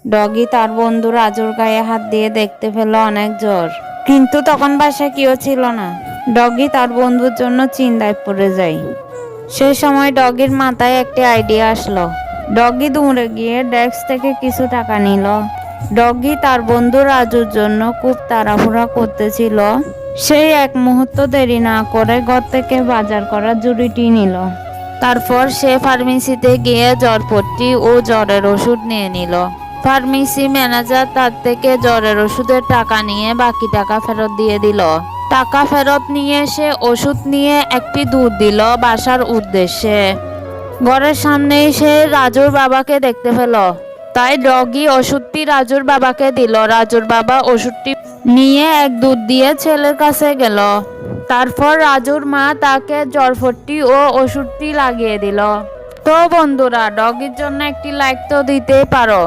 Doggy তার বন্ধু রাজুর গায়ে হাত দিয়ে দেখতে পেল অনেক জ্বর, কিন্তু তখন বাসায় কেউ ছিল না। ডগি তার বন্ধুর জন্য চিন্তায় পড়ে যায়। সেই সময় ডগির মাথায় একটি আইডিয়া আসলো। ডগি দৌড়ে গিয়ে ডেস্ক থেকে কিছু টাকা নিল। ডগি তার বন্ধু রাজুর জন্য খুব তাড়াহুড়া করতেছিল। সেই এক মুহূর্ত দেরি না করে ঘর থেকে বাজার করার ঝুড়িটি নিল। তারপর সে ফার্মেসিতে গিয়ে জ্বরপট্টি ও জ্বরের ওষুধ নিয়ে নিল। ফার্মেসি ম্যানেজার তার থেকে জ্বরের ওষুধের টাকা নিয়ে বাকি টাকা ফেরত দিয়ে দিল। টাকা ফেরত নিয়ে সে ওষুধ নিয়ে একটি দৌড় দিল বাসার উদ্দেশ্যে। ঘরের সামনেই সে রাজুর বাবাকে দেখতে পেল। তাই ডগি ওষুধটি রাজুর বাবাকে দিল। রাজুর বাবা ওষুধটি নিয়ে এক দৌড় দিয়ে ছেলের কাছে গেল। তারপর রাজুর মা তাকে জ্বরপট্টি ও ওষুধটি লাগিয়ে দিল। তো বন্ধুরা, ডগির জন্য একটি লাইক তো দিতেই পারো।